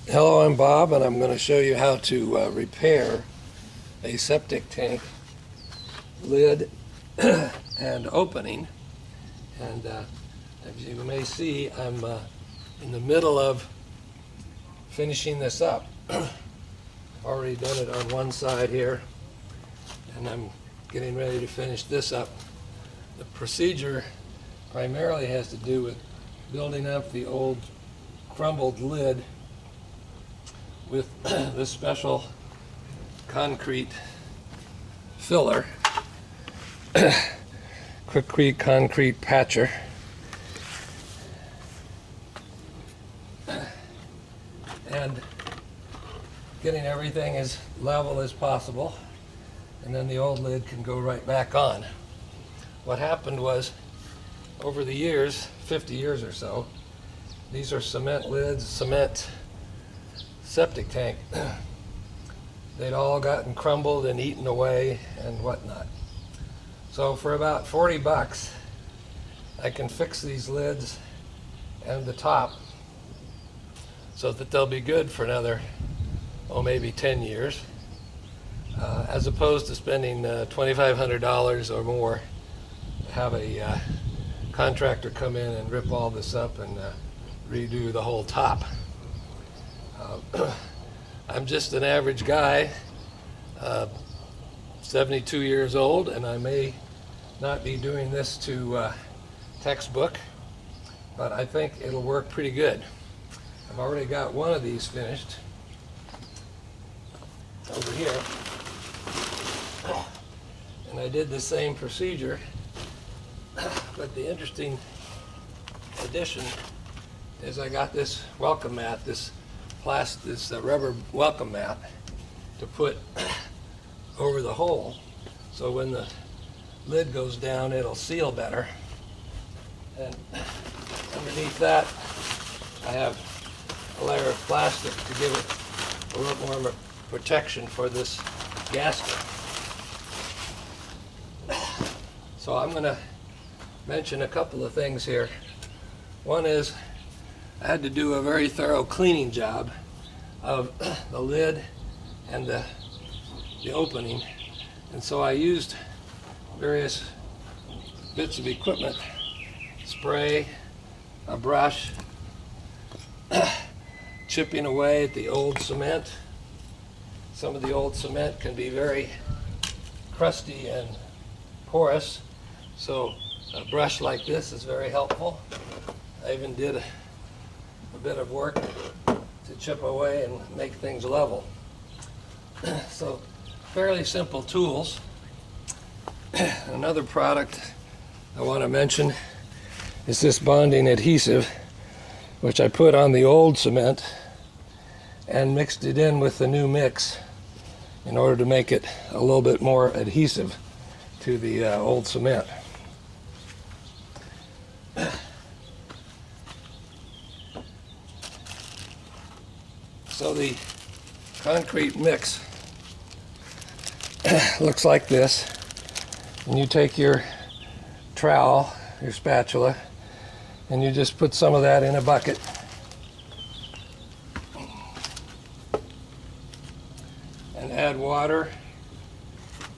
Hello, I'm Bob, and I'm going to show you how to repair a septic tank lid and opening. And as you may see, I'm in the middle of finishing this up. I've already done it on one side here, and I'm getting ready to finish this up. The procedure primarily has to do with building up the old crumbled lid with this special concrete filler, quickcrete concrete patcher. And getting everything as level as possible, and then the old lid can go right back on. What happened was, over the years, 50 years or so, these are cement lids, cement septic tank. They'd all gotten crumbled and eaten away and whatnot. So for about 40 bucks, I can fix these lids and the top so that they'll be good for another, maybe 10 years, as opposed to spending $2,500 or more to have a contractor come in and rip all this up and redo the whole top. I'm just an average guy, 72 years old, and I may not be doing this to textbook, but I think it'll work pretty good. I've already got one of these finished over here, and I did the same procedure, but the interesting addition is I got this welcome mat, this rubber welcome mat to put over the hole, so when the lid goes down it'll seal better. And underneath that I have a layer of plastic to give it a little more protection for this gasket. So I'm going to mention a couple of things here. One is I had to do a very thorough cleaning job of the lid and the opening, and so I used various bits of equipment, spray, a brush, chipping away at the old cement. Some of the old cement can be very crusty and porous, so a brush like this is very helpful. I even did a bit of work to chip away and make things level. So fairly simple tools. Another product I want to mention is this bonding adhesive, which I put on the old cement and mixed it in with the new mix in order to make it a little bit more adhesive to the old cement. So the concrete mix looks like this, and you take your trowel, your spatula, and you just put some of that in a bucket. And add water,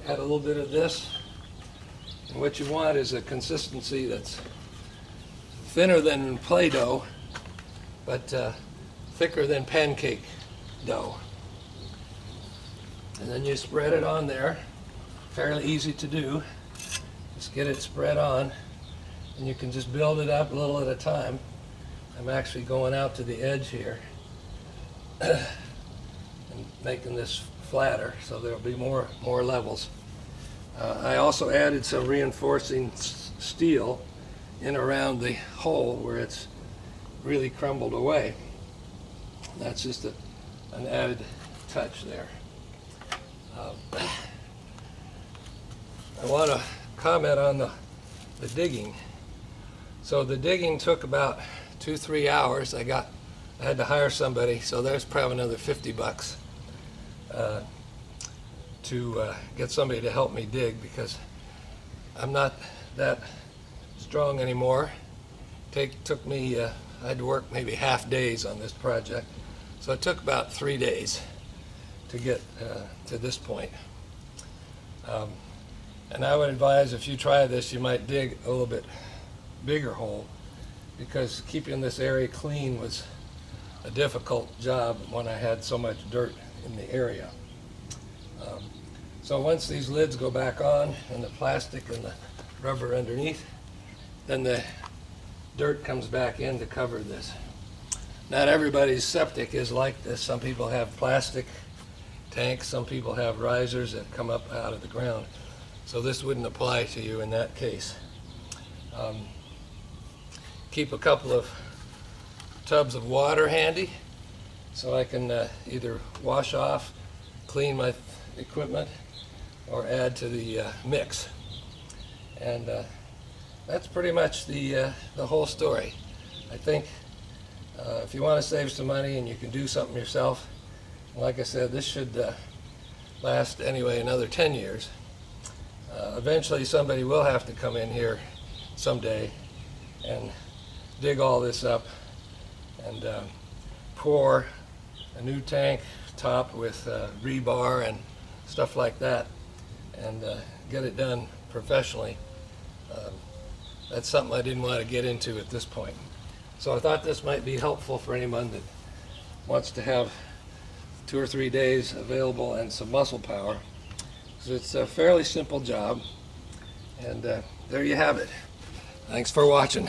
add a little bit of this, and what you want is a consistency that's thinner than Play-Doh, but thicker than pancake dough. And then you spread it on there, fairly easy to do. Just get it spread on, and you can just build it up a little at a time. I'm actually going out to the edge here and making this flatter so there'll be more levels. I also added some reinforcing steel in around the hole where it's really crumbled away. That's just an added touch there. I want to comment on the digging. So the digging took about 2-3 hours. I had to hire somebody, so there's probably another 50 bucks to get somebody to help me dig, because I'm not that strong anymore. Took me, I had to work maybe half days on this project. So it took about 3 days to get to this point. And I would advise, if you try this, you might dig a little bit bigger hole, because keeping this area clean was a difficult job when I had so much dirt in the area. So once these lids go back on and the plastic and the rubber underneath, then the dirt comes back in to cover this. Not everybody's septic is like this. Some people have plastic tanks, some people have risers that come up out of the ground. So this wouldn't apply to you in that case. Keep a couple of tubs of water handy so I can either wash off, clean my equipment, or add to the mix. And that's pretty much the whole story. I think if you want to save some money and you can do something yourself, like I said, this should last anyway another 10 years. Eventually somebody will have to come in here someday and dig all this up and pour a new tank top with rebar and stuff like that, and get it done professionally. That's something I didn't want to get into at this point. So I thought this might be helpful for anyone that wants to have 2 or 3 days available and some muscle power. So it's a fairly simple job, and there you have it. Thanks for watching.